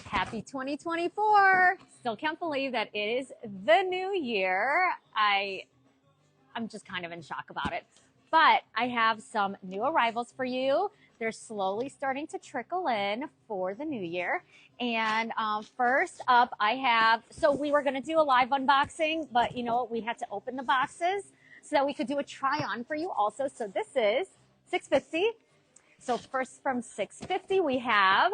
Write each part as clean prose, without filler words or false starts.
Happy 2024. Still can't believe that it is the new year. I'm just kind of in shock about it. But I have some new arrivals for you. They're slowly starting to trickle in for the new year. And first up, I have, so we were going to do a live unboxing, but you know what? We had to open the boxes so that we could do a try on for you also. So this is $6.50. So first from $6.50, we have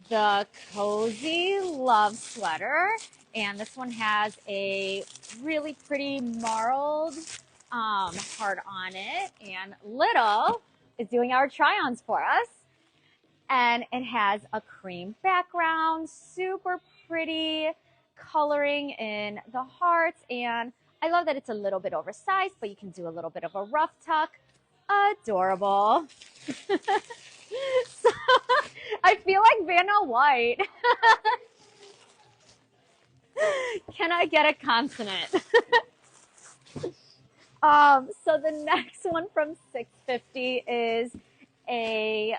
the Cozy Love Sweater. And this one has a really pretty marled heart on it. And Little is doing our try-ons for us. And it has a cream background, super pretty coloring in the hearts. And I love that it's a little bit oversized, but you can do a little bit of a rough tuck. Adorable. So, I feel like Vanna White. Can I get a consonant? So the next one from $6.50 is a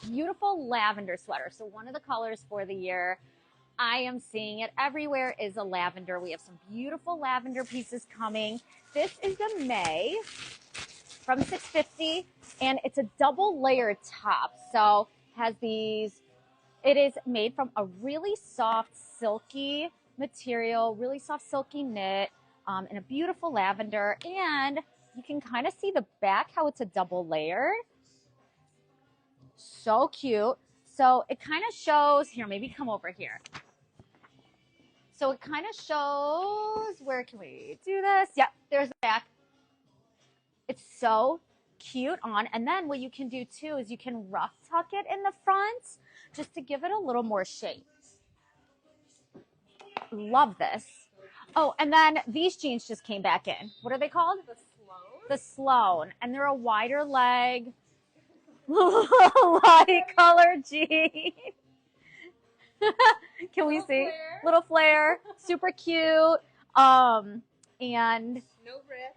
beautiful lavender sweater. So one of the colors for the year, I am seeing it everywhere, is a lavender. We have some beautiful lavender pieces coming. This is the May from $6.50, and it's a double layered top. So has these, it is made from a really soft, silky material, really soft, silky knit, in a beautiful lavender. And you can kind of see the back, how it's a double layer. So cute. So it kind of shows, here, maybe come over here. So it kind of shows, where can we do this? Yep, there's the back. It's so cute on. And then what you can do too is you can rough tuck it in the front just to give it a little more shape. Love this. Oh, and then these jeans just came back in. What are they called? The Sloan? The Sloan. And they're a wider leg, light color jean. Can we see? Flare. Little flare. Super cute. And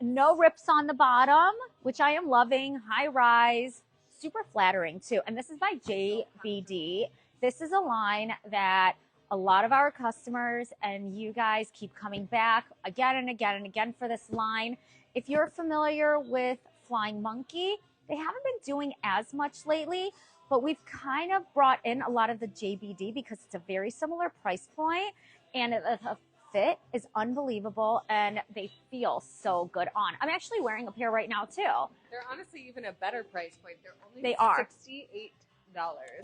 no rips on the bottom, which I am loving. High rise. Super flattering too. And this is by JBD. This is a line that a lot of our customers and you guys keep coming back again and again and again for this line. If you're familiar with Flying Monkey, they haven't been doing as much lately, but we've kind of brought in a lot of the JBD because it's a very similar price point, and the fit is unbelievable and they feel so good on. I'm actually wearing a pair right now too. They're honestly even a better price point. They are $68.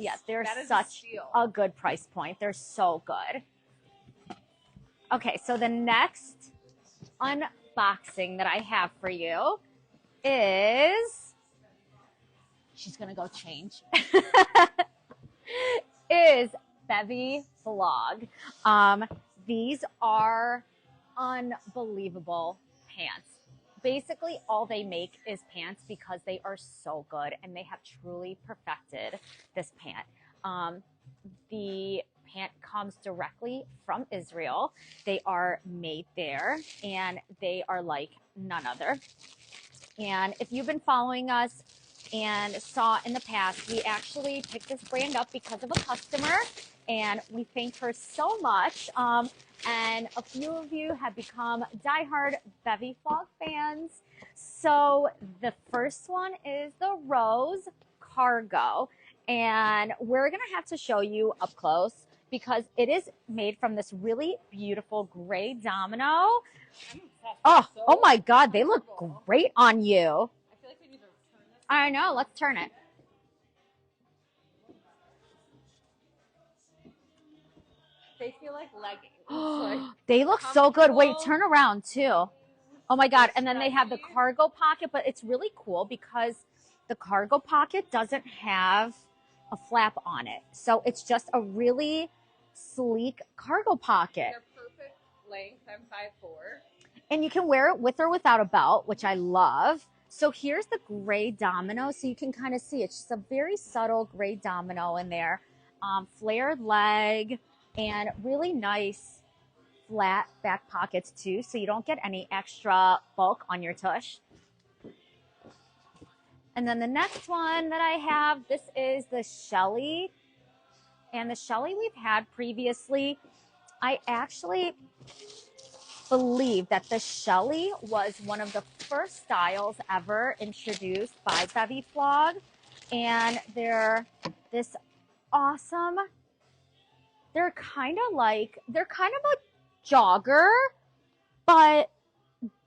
Yes, they're that is such a a good price point. They're so good. Okay, so the next unboxing that I have for you is, she's gonna go change, is Bevy Flog. These are unbelievable pants. Basically, all they make is pants because they are so good and they have truly perfected this pant. The pant comes directly from Israel. They are made there and they are like none other. And if you've been following us and saw in the past, we actually picked this brand up because of a customer, and we thank her so much. And a few of you have become diehard Bevy Flog fans. So the first one is the Rose Cargo, and we're gonna have to show you up close because it is made from this really beautiful gray domino. Oh my God, they look great on you. I feel like we need to turn this. I know, let's turn it. They feel like leggings. Like, they look so good. Wait, comfortable. turn around too. Oh my God. And then they have the cargo pocket, but it's really cool because the cargo pocket doesn't have a flap on it. So it's just a really sleek cargo pocket. They're perfect length. I'm 5'4". And you can wear it with or without a belt, which I love. So here's the gray domino. So you can kind of see it's just a very subtle gray domino in there. Flared leg and really nice flat back pockets too. So you don't get any extra bulk on your tush. And then the next one that I have, this is the Shelly. And the Shelly we've had previously, I actually believe that the Shelly was one of the first styles ever introduced by Bevy Flog. And they're this awesome, they're kind of a jogger, but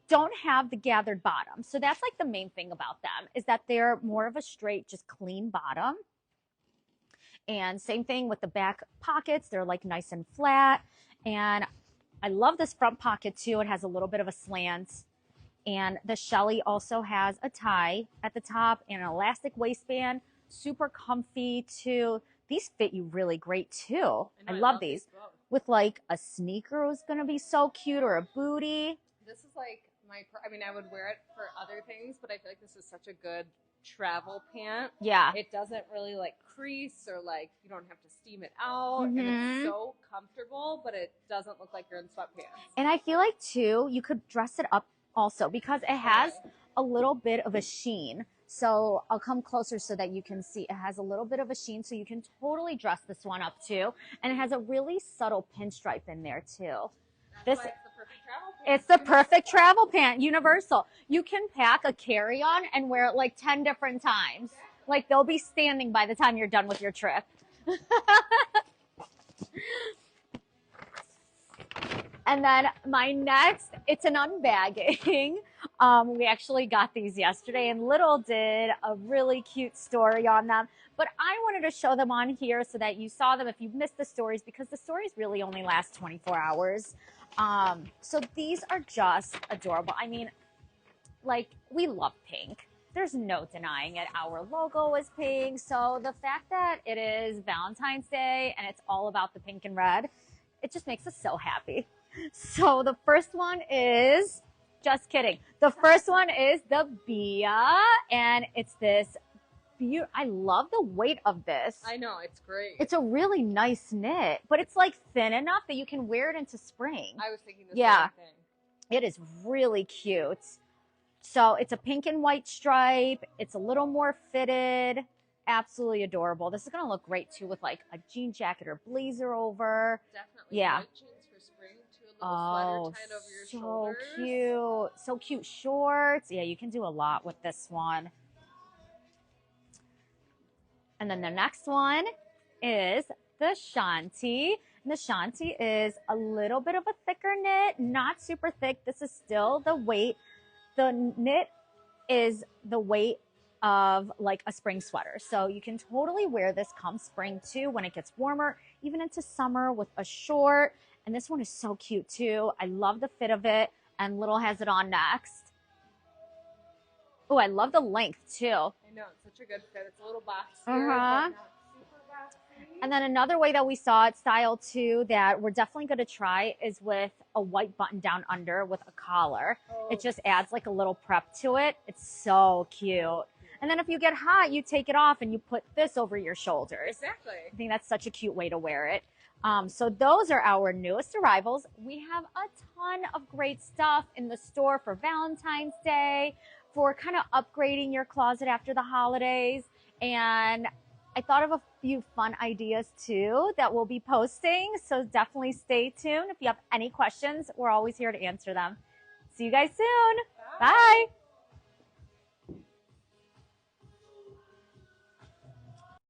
don't have the gathered bottom. So that's like the main thing about them, is that they're more of a straight, just clean bottom. And same thing with the back pockets. They're like nice and flat. And I love this front pocket too. It has a little bit of a slant. And the Shelly also has a tie at the top and an elastic waistband. Super comfy too. These fit you really great too. I love these. With like a sneaker is going to be so cute, or a booty. This is like I mean, I would wear it for other things, but I feel like this is such a good travel pant. Yeah. It doesn't really like crease, or like you don't have to steam it out. And it's so comfortable, but it doesn't look like you're in sweatpants. And I feel like too, you could dress it up also because it has a little bit of a sheen. So I'll come closer so that you can see. It has a little bit of a sheen, so you can totally dress this one up too. And it has a really subtle pinstripe in there too. That's why it's the perfect travel pant. It's the perfect travel pant, universal. You can pack a carry-on and wear it like 10 different times. Like they'll be standing by the time you're done with your trip. And then my next, it's an unbagging. We actually got these yesterday, and Little did a really cute story on them. But I wanted to show them on here so that you saw them if you missed the stories, because the stories really only last 24 hours. So these are just adorable. I mean, like, we love pink. There's no denying it. Our logo is pink. So the fact that it is Valentine's Day and it's all about the pink and red, it just makes us so happy. So the first one is, just kidding. The first one is the Bia, and it's this beautiful. I love the weight of this. I know, it's great. It's a really nice knit, but it's like thin enough that you can wear it into spring. I was thinking the same thing. It is really cute. So it's a pink and white stripe. It's a little more fitted. Absolutely adorable. This is going to look great too with like a jean jacket or blazer over. Definitely. Yeah. White jeans for spring too. A little sweater tied over your shoulders. So cute. So cute. Shorts. Yeah, you can do a lot with this one. And then the next one is the Shanti. And the Shanti is a little bit of a thicker knit, not super thick. This is still the weight. The knit is the weight of like a spring sweater. So you can totally wear this come spring too when it gets warmer, even into summer with a short. And this one is so cute too. I love the fit of it. And Little has it on next. Oh, I love the length too. I know, it's such a good fit. It's a little boxier, but not super boxy. And then another way that we saw it style too that we're definitely going to try is with a white button down under with a collar. Oh. It just adds like a little prep to it. It's so cute. And then if you get hot, you take it off and you put this over your shoulders. Exactly. I think that's such a cute way to wear it. So those are our newest arrivals. We have a ton of great stuff in the store for Valentine's Day, for kind of upgrading your closet after the holidays. And I thought of a few fun ideas too that we'll be posting. So definitely stay tuned. If you have any questions, we're always here to answer them. See you guys soon. Bye. Bye.